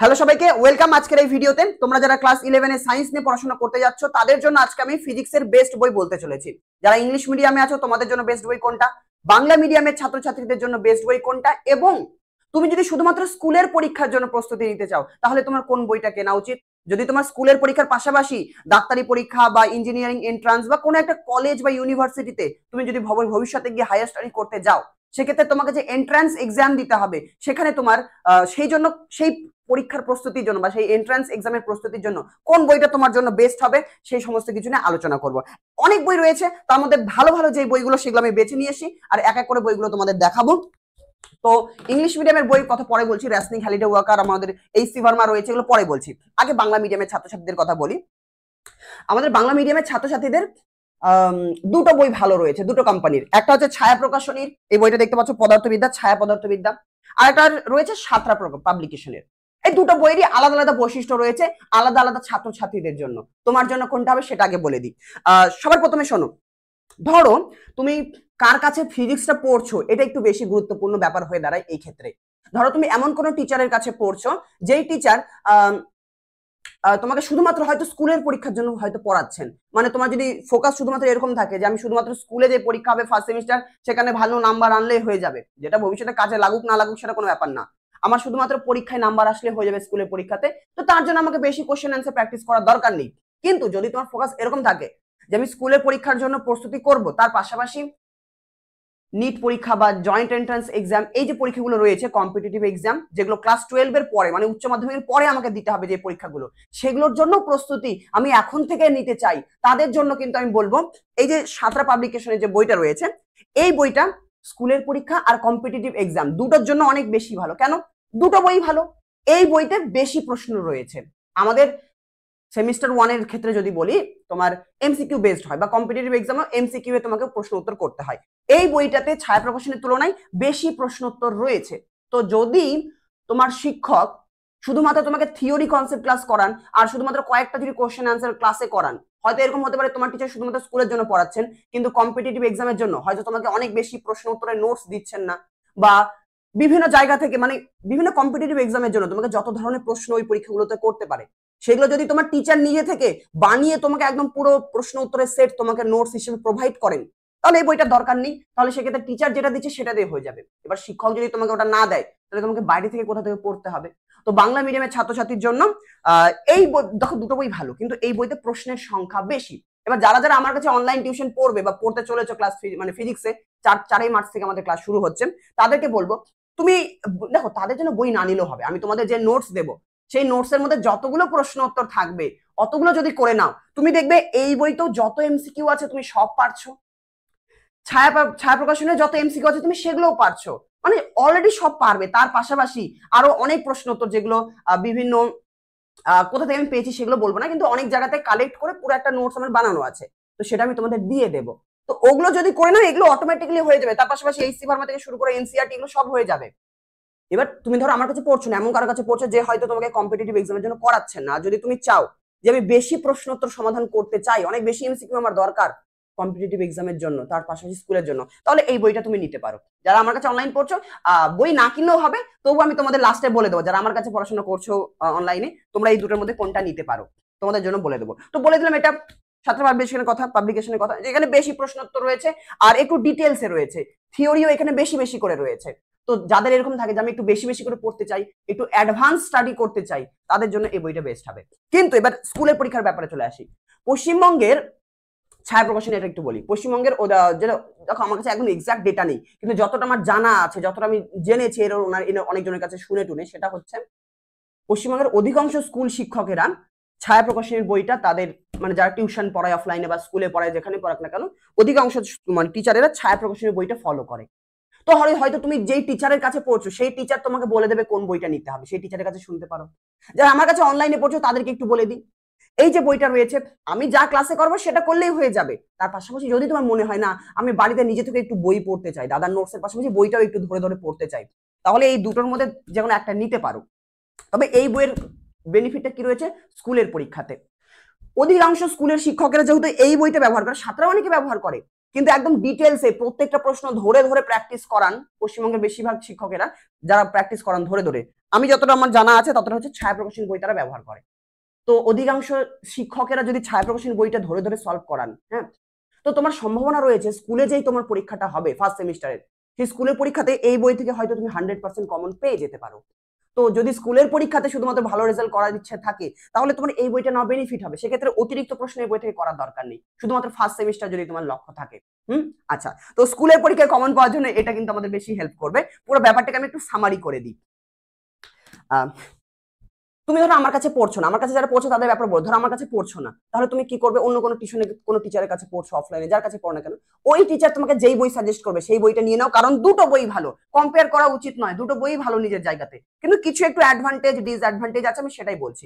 Hello সবাইকে, welcome আজকের এই ভিডিওতে। তোমরা যারা ক্লাস 11 এ সায়েন্স নিয়ে পড়াশোনা করতে যাচ্ছ তাদের জন্য আজকে আমি ফিজিক্সের বেস্ট বই বলতে চলেছি। যারা ইংলিশ মিডিয়ামে আছো তোমাদের জন্য বেস্ট বই কোনটা, বাংলা মিডিয়ামের ছাত্রছাত্রীদের জন্য বেস্ট বই কোনটা, এবং তুমি যদি শুধুমাত্র স্কুলের পরীক্ষার জন্য প্রস্তুতি নিতে চাও তাহলে তোমার কোন বইটা কেনা উচিত। যদি তোমার স্কুলের পরীক্ষার পাশাপাশি ডাক্তারি পরীক্ষা বা ইঞ্জিনিয়ারিং এন্ট্রান্স বা কোনো একটা কলেজ বা ইউনিভার্সিটিতে তুমি যদি ভবিষ্যতে গিয়ে হায়ার স্টাডি করতে যাও, সেক্ষেত্রে তোমাকে যে এন্ট্রান্স এক্সাম দিতে হবে সেখানে তোমার সেই জন্য সেই পরীক্ষার প্রস্তুতির জন্য বা সেই এন্ট্রান্স এক্সামের প্রস্তুতির জন্য কোন বইটা তোমার জন্য বেস্ট হবে সেই সমস্ত কিছু নিয়ে আলোচনা করব। অনেক বই রয়েছে, তার মধ্যে ভালো ভালো যে বইগুলো সেগুলো আমি বেছে নিয়ে এসি আর এক এক করে বইগুলো তোমাদের দেখাবো। তো ইংলিশ মিডিয়ামের বই কথা পরে বলছি, রেসনিং, হ্যালিডে ওয়াকার, আমাদের এইচ.সি. ভার্মা রয়েছে, এগুলো পরে বলছি। আগে বাংলা মিডিয়ামের ছাত্রছাত্রীদের কথা বলি। আমাদের বাংলা মিডিয়ামের ছাত্রছাত্রীদের দুটো বই ভালো রয়েছে, দুটো কোম্পানির। একটা হচ্ছে ছায়া প্রকাশনীর, এই বইটা দেখতে পাচ্ছ, পদার্থবিদ্যা, ছায়া পদার্থবিদ্যা। আর একটা রয়েছে সাঁতরা পাবলিকেশনের। এই দুটো বইয়েরই আলাদা আলাদা বৈশিষ্ট্য রয়েছে আলাদা আলাদা ছাত্রছাত্রীদের জন্য। তোমার জন্য কোনটা হবে সেটা আগে বলে দিই। সবার প্রথমে শোনো, ধরো তুমি কার কাছে ফিজিক্সটা পড়ছো এটা একটু বেশি গুরুত্বপূর্ণ ব্যাপার হয়ে দাঁড়ায় এই ক্ষেত্রে। ধরো তুমি এমন কোনো টিচারের কাছে পড়ছো যেই টিচার তোমাকে শুধুমাত্র হয়তো স্কুলের পরীক্ষার জন্য হয়তো পড়াচ্ছেন। মানে তোমার যদি ফোকাস শুধুমাত্র এরকম থাকে যে আমি শুধুমাত্র স্কুলে যে পরীক্ষা হবে ফার্স্ট সেমিস্টার সেখানে ভালো নাম্বার আনলে হয়ে যাবে, যেটা ভবিষ্যতে কাজে লাগুক না লাগুক সেটা কোনো ব্যাপার না, আমার শুধুমাত্র পরীক্ষায় নাম্বার আসলে হয়ে যাবে স্কুলের পরীক্ষাতে, তো তার জন্য আমাকে বেশি কোশ্চেন অ্যান্সার প্র্যাকটিস করার দরকার নেই। কিন্তু যদি তোমার ফোকাস এরকম থাকে যে আমি স্কুলের পরীক্ষার জন্য প্রস্তুতি করব, তার পাশাপাশি নিট পরীক্ষা বা জয়েন্ট এন্ট্রান্স এক্সাম, এই যে পরীক্ষাগুলো রয়েছে কম্পিটিটিভ এক্সাম, যেগুলো ক্লাস 12 এর পরে মানে উচ্চ মাধ্যমিকের পরে আমাকে দিতে হবে যে পরীক্ষাগুলো, সেগুলোর জন্য প্রস্তুতি আমি এখন থেকে নিতে চাই, তাদের জন্য কিন্তু আমি বলবো এই যে সাঁতরা পাবলিকেশনের যে বইটা রয়েছে, এই বইটা স্কুলের পরীক্ষা আর কম্পিটিটিভ এক্সাম দুটোর জন্য অনেক বেশি ভালো। কেন? দুটো বই ভালো, এই বইতে বেশি প্রশ্ন রয়েছে। আমাদের সেমিস্টার 1 এর ক্ষেত্রে যদি বলি তোমার এমসিকিউ বেসড হয় বা কম্পিটিটিভ এক্সামে এমসিকিউ এ তোমাকে প্রশ্ন উত্তর করতে হয়। এই বইটাতে ছায়া প্রকাশনের তুলনায় বেশি প্রশ্ন উত্তর রয়েছে। তো যদি তোমার শিক্ষক শুধুমাত্র তোমাকে থিওরি কনসেপ্ট ক্লাস করান আর শুধুমাত্র কয়েকটা যদি কোশ্চেন অ্যান্সার ক্লাসে করান, হয়তো এরকম হতে পারে তোমার টিচার শুধুমাত্র স্কুলের জন্য পড়াচ্ছেন কিন্তু কম্পিটিটিভ এক্সামের জন্য হয়তো তোমাকে অনেক বেশি প্রশ্ন উত্তরের নোটস দিচ্ছেন না, বা বিভিন্ন জায়গা থেকে মানে বিভিন্ন কম্পিটিটিভ এক্সামের জন্য তোমাকে যত ধরনের প্রশ্ন ওই পরীক্ষাগুলোতে করতে পারে সেগুলো যদি তোমার টিচার নিজে থেকে বানিয়ে তোমাকে একদম পুরো প্রশ্ন উত্তরের সেট তোমাকে নোটস হিসেবে প্রোভাইড করেন, তাহলে এই বইটার দরকার নেই। তাহলে সেক্ষেত্রে টিচার যেটা দিচ্ছে সেটা দিয়ে হয়ে যাবে। এবার শিক্ষক যদি তোমাকে ওটা না দেয় তাহলে তোমাকে বাইরে থেকে কোথা থেকে পড়তে হবে। তো বাংলা মিডিয়ামের ছাত্রছাত্রীর জন্য এই বই দেখো, দুটো বই ভালো কিন্তু এই বইতে প্রশ্নের সংখ্যা বেশি। এবার যারা যারা আমার কাছে অনলাইন টিউশন পড়বে বা পড়তে চলেছো ক্লাস মানে ফিজিক্সে 4ই মার্চ থেকে আমাদের ক্লাস শুরু হচ্ছে, তাদেরকে বলবো তুমি দেখো তাদের জন্য বই না নিলেও হবে। আমি তোমাদের যে নোটস দেবো সেই নোটসের মধ্যে যতগুলো প্রশ্ন উত্তর থাকবে অতগুলো যদি করে নাও, তুমি দেখবে এই বইতেও যত এমসিকিউ আছে তুমি সব পারছো, ছায়া প্রকাশনের যত এমসিকিউ আছে তুমি সেগুলোও পারছো, মানে অলরেডি সব পারবে। তার পাশাপাশি আরো অনেক প্রশ্ন উত্তর যেগুলো বিভিন্ন কোথা থেকে আমি পেয়েছি সেগুলো বলবো না, কিন্তু অনেক জায়গাতে কালেক্ট করে পুরো একটা নোটস আমার বানানো আছে, তো সেটা আমি তোমাদের দিয়ে দেবো। তো ওগুলো যদি করে নাও এগুলো অটোমেটিক্যালি হয়ে যাবে। তার পাশাপাশি এইচ.সি. ভার্মা থেকে শুরু করে এনসিইআরটি এগুলো সব হয়ে যাবে। এবার তুমি ধরো আমার কাছে পড়ছো না, এমন কারোর কাছে পড়ছো যে হয়তো তোমাকে কম্পিটিটিভ এক্সামের জন্য পড়াচ্ছেন না, যদি তুমি চাও যে আমি বেশি প্রশ্ন উত্তর সমাধান করতে চাই, অনেক বেশি এমসিকিউ আমার দরকার কম্পিটিটিভ এক্সামের জন্য তার পাশাপাশি স্কুলের জন্য, তাহলে এই বইটা তুমি নিতে পারো। যারা আমার কাছে অনলাইন পড়ছো বই না কিনলেও হবে, তবু আমি তোমাদের লাস্টে বলে দেবো যারা আমার কাছে পড়াশোনা করছো অনলাইনে তোমরা এই দুটোর মধ্যে কোনটা নিতে পারো তোমাদের জন্য বলে দেবো। তো বলে দিলাম এটা ছাত্র পাবলিকেশনের কথা, যেখানে বেশি প্রশ্ন উত্তর রয়েছে আর একটু ডিটেলসে রয়েছে, থিওরিও এখানে বেশি বেশি করে রয়েছে। তো যাদের এরকম থাকে যে আমি একটু বেশি বেশি করে পড়তে চাই, একটু অ্যাডভান্স স্টাডি করতে চাই, তাদের জন্য এই বইটা বেস্ট হবে। কিন্তু এবার স্কুলের পরীক্ষার ব্যাপারে চলে আসি। পশ্চিমবঙ্গের ছায়া প্রকাশনী এটা একটু বলি। পশ্চিমবঙ্গের যেটা দেখো আমার কাছে একদম এক্সাক্ট ডেটা নেই, কিন্তু যতটা আমার জানা আছে, যতটা আমি জেনেছি এর অনেকজনের কাছে শুনে টুনে, সেটা হচ্ছে পশ্চিমবঙ্গের অধিকাংশ স্কুল শিক্ষকেরা ছায়া প্রকাশনীর বইটা তাদের মানে যারা টিউশন পড়ায় অফলাইনে বা স্কুলে পড়ায় যেখানে পড়াক না কেন, অধিকাংশ মানে টিচারেরা ছায়া প্রকাশনীর বইটা ফলো করে। তো হয়তো তুমি যেই টিচারের কাছে পড়ছো সেই টিচার তোমাকে বলে দেবে কোন বইটা নিতে হবে, সেই টিচারের কাছে শুনতে পারো। যারা আমার কাছে অনলাইনে পড়ছো তাদেরকে একটু বলে দিই, এই যে বইটা রয়েছে আমি যা ক্লাসে করবো সেটা করলেই হয়ে যাবে। তার পাশাপাশি যদি তোমার মনে হয় না আমি বাড়িতে নিজে থেকে একটু বই পড়তে চাই, দাদার নোটসের পাশাপাশি বইটাও একটু ধরে ধরে পড়তে চাই, তাহলে এই দুটোর মধ্যে যে কোনো একটা নিতে পারো। তবে এই বইয়ের বেনিফিটটা কি রয়েছে, স্কুলের পরীক্ষাতে অধিকাংশ স্কুলের শিক্ষকেরা যেহেতু এই বইটা ব্যবহার করে, ছাত্ররা অনেকে ব্যবহার করে, কিন্তু একদম ডিটেলসে প্রত্যেকটা প্রশ্ন ধরে ধরে প্র্যাকটিস করান পশ্চিমবঙ্গের বেশিরভাগ শিক্ষকেরা, যারা প্র্যাকটিস করান ধরে ধরে। আমি যতটা আমার জানা আছে ততটা হচ্ছে ছায়া প্রকাশনী বই তারা ব্যবহার করে। তো অধিকাংশ শিক্ষকেরা যদি ছায়া প্রকাশনী বইটা ধরে ধরে সলভ করান, হ্যাঁ, তো তোমার সম্ভাবনা রয়েছে স্কুলে যেই তোমার পরীক্ষাটা হবে ফার্স্ট সেমিস্টারের, সেই স্কুলের পরীক্ষাতে এই বই থেকে হয়তো তুমি 100% কমন পেয়ে যেতে পারো। তো যদি স্কুলের পরীক্ষাতে শুধুমাত্র ভালো রেজাল্ট করার ইচ্ছে থাকে, তাহলে তোমার এই বইটা না বেনিফিট হবে। সেক্ষেত্রে অতিরিক্ত প্রশ্ন এই বই থেকে করার দরকার নেই, শুধুমাত্র ফার্স্ট সেমিস্টার যদি তোমার লক্ষ্য থাকে। আচ্ছা, তো স্কুলের পরীক্ষায় কমন পাওয়ার জন্য এটা কিন্তু আমাদের বেশি হেল্প করবে। পুরো ব্যাপারটাকে আমি একটু সামারি করে দিই। তুমি ধরো আমার কাছে পড়ছো না, আমার কাছে যারা পড়ছো তাদের ব্যাপারে বলো। ধরো আমার কাছে পড়ছো না, তাহলে তুমি কি করবে? অন্য কোনো টিউশনে কোনো টিচারের কাছে পড়ছো, অফলাইনে যার কাছে পড়ো না কেন, ওই টিচার তোমাকে যেই বই সাজেস্ট করবে সেই বইটা নিয়ে নাও। কারণ দুটো বই ভালো, কম্পেয়ার করা উচিত নয়, দুটো বই ভালো নিজের জায়গাতে, কিন্তু কিছু একটু অ্যাডভান্টেজ ডিসঅ্যাডভান্টেজ আছে, আমি সেটাই বলছি।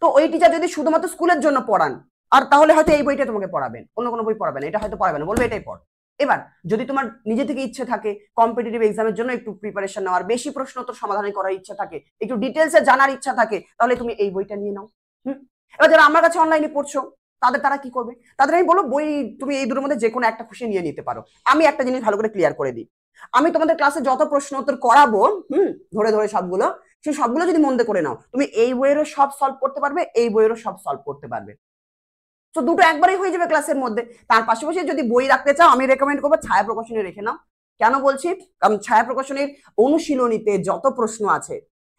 তো ওই টিচার যদি শুধুমাত্র স্কুলের জন্য পড়ান, আর তাহলে হয়তো এই বইটা তোমাকে পড়াবেন, অন্য কোনো বই পড়াবেন, এটা হয়তো পড়াবেন না, বলবে এটাই পড়। এবার যদি তোমার নিজে থেকে ইচ্ছে থাকে কম্পিটিটিভ এক্সামের জন্য একটু প্রিপারেশন নেওয়ার, বেশি প্রশ্ন তো সমাধান করার ইচ্ছা থাকে, একটু ডিটেলসে জানার ইচ্ছা থাকে, তাহলে তুমি এই বইটা নিয়ে নাও। এবার যারা আমার কাছে অনলাইনে পড়ছো তারা কি করবে? তাদের আমি বলবো বই তুমি এই দুটোর মধ্যে যে কোনো একটা খুশি নিয়ে নিতে পারো। আমি একটা জিনিস ভালো করে ক্লিয়ার করে দিই, আমি তোমাদের ক্লাসে যত প্রশ্ন উত্তর করাবো ধরে ধরে সবগুলো, সেই সবগুলো যদি মন দিয়ে করে নাও, তুমি এই বইয়েরও সব সলভ করতে পারবে, এই বইয়েরও সব সলভ করতে পারবে। তো দুটো একবারই হয়ে যাবে ক্লাসের মধ্যে। তার পাশাপাশি যদি বই রাখতে চাও, আমি রেকমেন্ড করবো ছায়া প্রকাশনী রেখে নাও। কেন বলছি? কারণ ছায়া প্রকাশনীর অনুশীলনীতে যত প্রশ্ন আছে,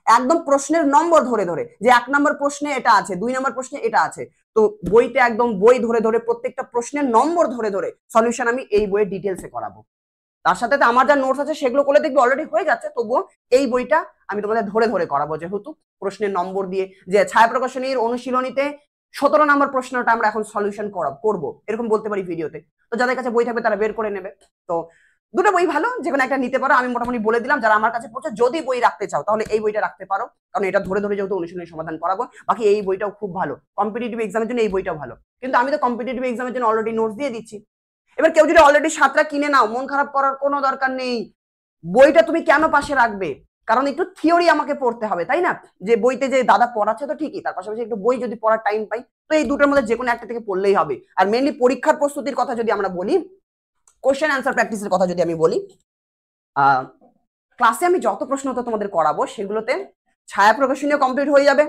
একদম প্রশ্নের নম্বর ধরে ধরে, যে 1 নম্বর প্রশ্নে এটা আছে, 2 নম্বর প্রশ্নে এটা আছে, তো বইতে একদম বই ধরে ধরে প্রত্যেকটা প্রশ্নের নম্বর ধরে ধরে সলিউশন আমি এই বইয়ের ডিটেলসে করাবো। তার সাথে আমার যা নোটস আছে সেগুলো করলে দেখবি অলরেডি হয়ে যাচ্ছে, তবুও এই বইটা আমি তোমাদের ধরে ধরে করাবো, যেহেতু প্রশ্নের নম্বর দিয়ে। যে ছায়া প্রকাশনীর অনুশীলনীতে 17 নম্বর প্রশ্নটা আমরা এখন সলিউশন করবো, এরকম বলতে পারি ভিডিওতে। তো যাদের কাছে বই থাকবে তারা বের করে নেবে। তো দুটো বই ভালো, যে কোনো একটা নিতে পারো। আমি মোটামুটি বলে দিলাম, যারা আমার কাছে পড়ছে যদি বই রাখতে চাও তাহলে এই বইটা রাখতে পারো, কারণ এটা ধরে ধরে যেহেতু অনুশীলনী সমাধান করাবো। বাকি এই বইটাও খুব ভালো, কম্পিটিটিভ এক্সামের জন্য এই বইটাও ভালো, কিন্তু আমি তো কম্পিটিটিভ এক্সামের জন্য অলরেডি নোটস দিয়ে দিচ্ছি। এবার কেউ যদি অলরেডি 7টা কিনে নাও, মন খারাপ করার কোনো দরকার নেই। বইটা তুমি কেন পাশে রাখবে? কারণ একটু থিওরি আমাকে পড়তে হবে, তাই না? যে বইতে যে দাদা পড়াচ্ছে তো ঠিকই, তার পাশাপাশি একটু বই যদি পড়ার টাইম পাই, তো এই দুটোর মধ্যে যে কোনো একটা থেকে পড়লেই হবে। আর মেইনলি পরীক্ষার প্রস্তুতির কথা যদি আমরা বলি, কোশ্চেন অ্যান্সার প্র্যাকটিসের কথা যদি আমি বলি, ক্লাসে আমি যত প্রশ্ন তো তোমাদের করাবো সেগুলোতে ছায়া প্রকাশনীও কমপ্লিট হয়ে যাবে,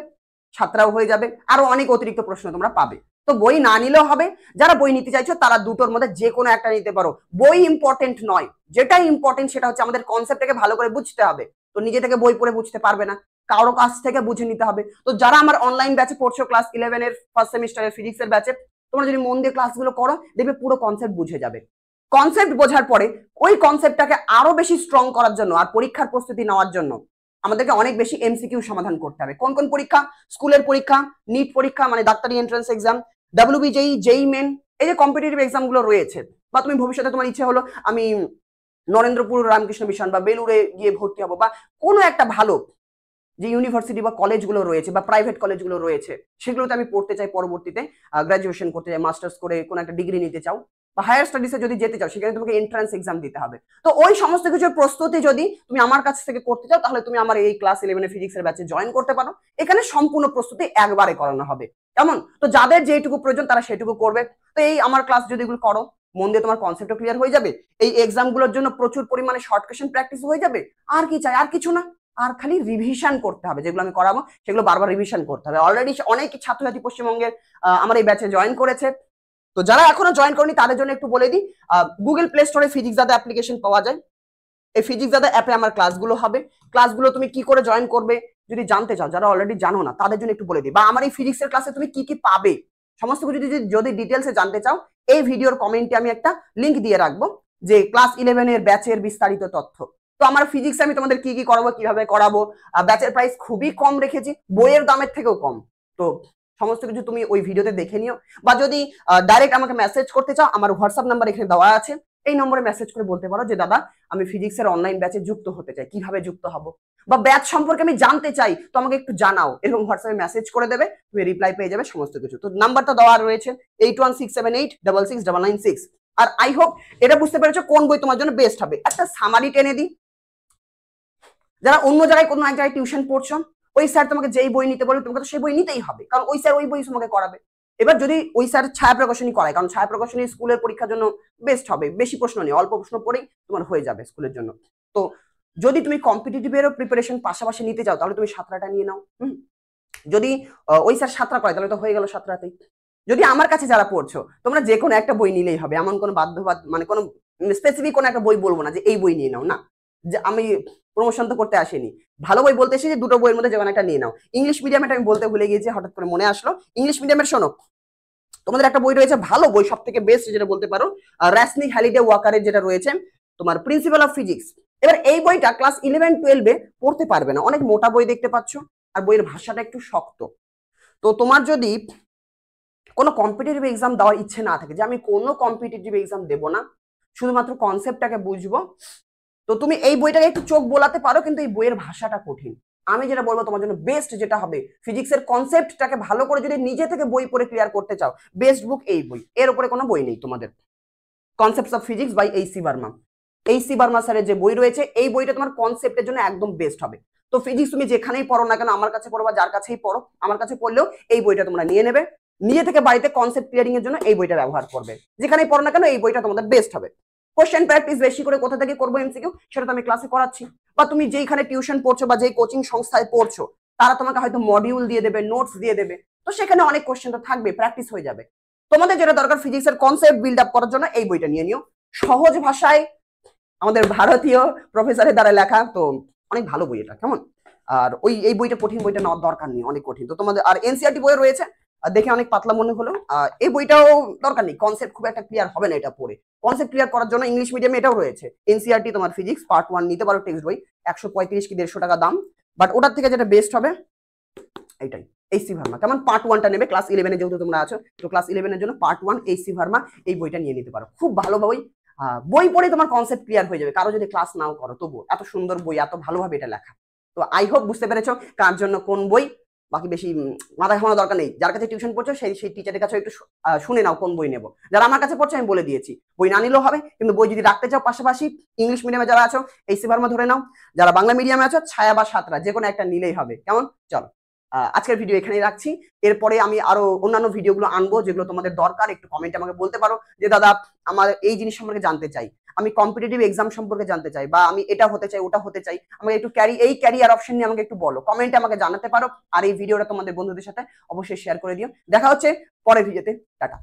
ছাত্রাও হয়ে যাবে, আরো অনেক অতিরিক্ত প্রশ্ন তোমরা পাবে। তো বই না নিলেও হবে, যারা বই নিতে চাইছো তারা দুটোর মধ্যে যে কোনো একটা নিতে পারো। বই ইম্পর্টেন্ট নয়, যেটা ইম্পর্টেন্ট সেটা হচ্ছে আমাদের কনসেপ্টটাকে ভালো করে বুঝতে হবে। তো নিজে থেকে বই পড়ে বুঝতে পারবে না, কারো কাছ থেকে বুঝে নিতে হবে। তো যারা আমার অনলাইন ব্যাচে পড়ছো, ক্লাস 11 এর ফার্স্ট সেমিস্টারের ফিজিক্সের ব্যাচে, তোমরা যদি মন দিয়ে ক্লাসগুলো করো, দেখবে পুরো কনসেপ্ট বুঝে যাবে। কনসেপ্ট বোঝার পরে ওই কনসেপ্টটাকে আরো বেশি স্ট্রং করার জন্য আর পরীক্ষার প্রস্তুতি নেওয়ার জন্য আমাদেরকে অনেক বেশি এমসিকিউ সমাধান করতে হবে। কোন কোন পরীক্ষা? স্কুলের পরীক্ষা, নিট পরীক্ষা মানে ডাক্তারি এন্ট্রান্স এক্সাম, WBJEE, জেই মেন, এই যে কম্পিটিটিভ এক্সাম গুলো রয়েছে, বা তুমি ভবিষ্যতে তোমার ইচ্ছে হলো আমি নরেন্দ্রপুর রামকৃষ্ণ মিশন বা বেলুড়ে গিয়ে ভর্তি হবো, বা কোনো একটা ভালো যে ইউনিভার্সিটি বা কলেজগুলো রয়েছে বা প্রাইভেট কলেজগুলো রয়েছে সেগুলোতে আমি পড়তে চাই, পরবর্তীতে গ্রাজুয়েশন করতে চাই, মাস্টার্স করে কোনো একটা ডিগ্রি নিতে চাও, বা হায়ার স্টাডিজে যদি যেতে চাও, সেখানে তোমাকে এন্ট্রান্স এক্সাম দিতে হবে। তো ওই সমস্ত কিছুর প্রস্তুতি যদি তুমি আমার কাছ থেকে করতে চাও, তাহলে তুমি আমার এই ক্লাস 11 ফিজিক্সের ব্যাচে জয়েন করতে পারো। এখানে সম্পূর্ণ প্রস্তুতি একবারে করানো হবে, কেমন? তো যাদের যেটুকু প্রয়োজন তারা সেটুকু করবে। তো এই আমার ক্লাস যদি এগুলো করো, মন দিয়ে তোমার কনসেপ্টও ক্লিয়ার হয়ে যাবে, এই এক্সাম গুলোর জন্য প্রচুর পরিমাণে শর্ট কোশ্চেন প্র্যাকটিস হয়ে যাবে। আর কি চাই? আর কিছু না, আর খালি রিভিশন করতে হবে। যেগুলো আমি করাবো সেগুলো বারবার রিভিশন করতে হবে। অলরেডি অনেক ছাত্রছাত্রী পশ্চিমবঙ্গের আমার এই ব্যাচে জয়েন করেছে। তো যারা এখনো জয়েন করেনি তাদের জন্য একটু বলে দিই, গুগল প্লে স্টোরে ফিজিক্স দাদা অ্যাপ্লিকেশন পাওয়া যায়। এই ফিজিক্স দাদা অ্যাপে আমার ক্লাসগুলো হবে। ক্লাসগুলো তুমি কি করে জয়েন করবে যদি জানতে চাও, যারা অলরেডি জানো না তাদের জন্য একটু বলে দিই, বা আমার এই ফিজিক্সের ক্লাসে তুমি কি কি পাবে সমস্ত কিছু যদি ডিটেলসে জানতে চাও, এই ভিডিওর কমেন্টে আমি একটা লিংক দিয়ে রাখবো, যে ক্লাস 11 এর ব্যাচের বিস্তারিত তথ্য। তো আমার ফিজিক্সে আমি তোমাদের কি কি করাবো, কিভাবে করাবো, ব্যাচের প্রাইস খুবই কম রেখেছি, বইয়ের দামের থেকেও কম। তো সমস্ত কিছু তুমি ওই ভিডিওতে দেখে নিও, বা যদি ডাইরেক্ট আমাকে মেসেজ করতে চাও, আমার হোয়াটসঅ্যাপ নাম্বার এখানে দেওয়া আছে, এই নম্বরে মেসেজ করে বলতে পারো যে দাদা আমি ফিজিক্সের অনলাইন ব্যাচে যুক্ত হতে চাই, কিভাবে যুক্ত হব, বা ব্যাচ সম্পর্কে আমি জানতে চাই, তো আমাকে একটু জানাও। এরকম হোয়াটসঅ্যাপে মেসেজ করে দেবে, তুমি রিপ্লাই পেয়ে যাবে সমস্ত কিছু। তো নাম্বারটা দেওয়া রয়েছে 8167866996। আর আই হোপ এটা বুঝতে পেরেছো কোন বই তোমার জন্য বেস্ট হবে। একটা সামারি টেনে দিই, যারা অন্য জায়গায় কোনো এক জায়গায় টিউশন পড়ছো, ওই স্যার তোমাকে যেই বই নিতে বলবে তোমাকে তো সেই বই নিতেই হবে, কারণ ওই স্যার ওই বই তোমাকে করাবে। এবার যদি ওই স্যার ছায়া প্রকাশনী করায়, কারণ ছায়া প্রকাশনী স্কুলের পরীক্ষার জন্য বেস্ট হবে, বেশি প্রশ্ন নেই, অল্প প্রশ্ন পড়েই তোমার হয়ে যাবে স্কুলের জন্য। তো যদি তুমি কম্পিটিটিভেরও প্রিপারেশন পাশাপাশি নিতে চাও তাহলে তুমি সাঁতরাটা নিয়ে নাও। যদি ওই স্যার সাঁতরা করে তাহলে তো হয়ে গেল সাঁতরাতেই। যদি আমার কাছে যারা পড়ছো তোমরা যে কোনো একটা বই নিলেই হবে, এমন কোনো মানে কোনো স্পেসিফিক কোনো একটা বই বলবো না যে এই বই নিয়ে নাও, না। যে আমি প্রমোশন তো করতে আসিনি, ভালো বই বলতে এসেছি, দুটো বইয়ের মধ্যে যে কোনো একটা নিয়ে নাও। ইংলিশ মিডিয়ামে আমি বলতে ভুলে গিয়েছি, হঠাৎ করে মনে আসলো। ইংলিশ মিডিয়ামের শোনো, তোমাদের একটা বই রয়েছে ভালো বই, সব থেকে বেস্ট যেটা বলতে পারো, র্যাসনি হ্যালিডে ওয়াকারের যেটা রয়েছে তোমার প্রিন্সিপাল অফ ফিজিক্স। এবার এই বইটা ক্লাস 11-12 পড়তে পারবে না, অনেক মোটা বই দেখতে পাচ্ছ, আর বইয়ের ভাষাটা একটু শক্ত। তো তোমার যদি কোনো কম্পিটিটিভ এক্সাম দেওয়ার ইচ্ছে না থাকে, যে আমি কোনো কম্পিটিটিভ এক্সাম দেবো না, শুধুমাত্র কনসেপ্টটাকে বুঝবো, তো তুমি এই বইটাকে একটু চোখ বোলাতে পারো, কিন্তু এই বইয়ের ভাষাটা কঠিন। আমি যেটা বলবো তোমার জন্য বেস্ট যেটা হবে, ফিজিক্সের কনসেপ্টটাকে ভালো করে যদি নিজে থেকে বই পড়ে ক্লিয়ার করতে চাও, বেস্ট বুক এই বই, এর উপরে কোনো বই নেই তোমাদের। Concepts of Physics by HC. Verma. HC. Verma স্যারের যে বই রয়েছে, এই বইটা তোমার কনসেপ্টের জন্য একদম বেস্ট হবে। তো ফিজিক্স তুমি যেখানেই পড়ো না কেন, আমার কাছে পড়ো বা যার কাছেই পড়ো, আমার কাছে পড়লেও এই বইটা তোমরা নিয়ে নেবে, নিজে থেকে বাড়িতে কনসেপ্ট ক্লিয়ারিং এর জন্য এই বইটা ব্যবহার করবে। যেখানেই পড়ো না কেন এই বইটা তোমাদের বেস্ট হবে। কোশ্চেন প্র্যাকটিস বেশি করে কোথা থেকে করবো এমসিকিউ, সেটা তো আমি ক্লাসে করাচ্ছি, বা তুমি যেইখানে টিউশন পড়ছো বা যেই কোচিং সংস্থায় পড়ছো তারা তোমাকে হয়তো মডিউল দিয়ে দেবে, নোটস দিয়ে দেবে, তো সেখানে অনেক কোশ্চেন তো থাকবে, প্র্যাকটিস হয়ে যাবে। তোমাদের যেটা দরকার ফিজিক্সের কনসেপ্ট বিল্ড আপ করার জন্য এই বইটা নিয়ে নিও, সহজ ভাষায়, আমাদের ভারতীয় প্রফেসরের দ্বারা লেখা, তো অনেক ভালো বই এটা, কেমন। আর এই বইটা কঠিন, বইটা নেওয়ার দরকার নেই, অনেক কঠিন। তো তোমাদের আর এনসিইআরটি বই রয়েছে, দেখে অনেক পাতলা মনে হলো, এই বইটাও দরকার নেই, কনসেপ্ট খুব একটা ক্লিয়ার হবে না এটা পড়ে। কনসেপ্ট ক্লিয়ার করার জন্য ইংলিশ মিডিয়ামে এটাও রয়েছে, এনসিইআরটি তোমার ফিজিক্স পার্ট 1 নিতে পারো, টেক্সট বই 135 কি 150 টাকা দাম, বাট ওটার থেকে যেটা বেস্ট হবে এইটাই, এইচ.সি. ভার্মা। কেমন, পার্ট 1টা নেবে, ক্লাস 11 যেহেতু তোমরা আছো, তো ক্লাস 11 এর জন্য পার্ট 1 এইচ.সি. ভার্মা, এই বইটা নিয়ে নিতে পারো, খুব ভালো বই। বই পড়ে তোমার কনসেপ্ট ক্লিয়ার হয়ে যাবে, কারো যদি ক্লাস নাও করো তবু এত সুন্দর বই, এত ভালোভাবে এটা লেখা। তো আই হোপ বুঝতে পেরেছো কার জন্য কোন বই। বাকি বেশি মাথা ঘামানোর দরকার নেই, যার কাছে টিউশন পড়ছো সেই টিচারের কাছে একটু শুনে নাও কোন বই নেবো। যারা আমার কাছে পড়ছে আমি বলে দিয়েছি, বই না নিলেও হবে, কিন্তু বই যদি রাখতে চাও পাশাপাশি ইংলিশ মিডিয়ামে যারা আছো এইচ.সি. ভার্মা ধরে নাও, যারা বাংলা মিডিয়ামে আছো ছায়া বা সাঁতরা, যে কোনো একটা নিলেই হবে, কেমন। চলো আজকের ভিডিও এখানেই রাখছি, এরপরে আমি আরো অন্যান্য ভিডিওগুলো আনবো যেগুলো তোমাদের দরকার। একটু কমেন্টে আমাকে বলতে পারো যে দাদা আমার এই জিনিস সম্পর্কে জানতে চাই, আমি কম্পিটিটিভ এক্সাম সম্পর্কে জানতে চাই, বা আমি এটা হতে চাই ওটা হতে চাই, আমাকে একটু ক্যারিয়ার অপশন নিয়ে আমাকে একটু বলো, কমেন্টে আমাকে জানাতে পারো। আর এই ভিডিওটা তোমাদের বন্ধুদের সাথে অবশ্যই শেয়ার করে দিও। দেখা হচ্ছে পরের ভিডিওতে, টাটা।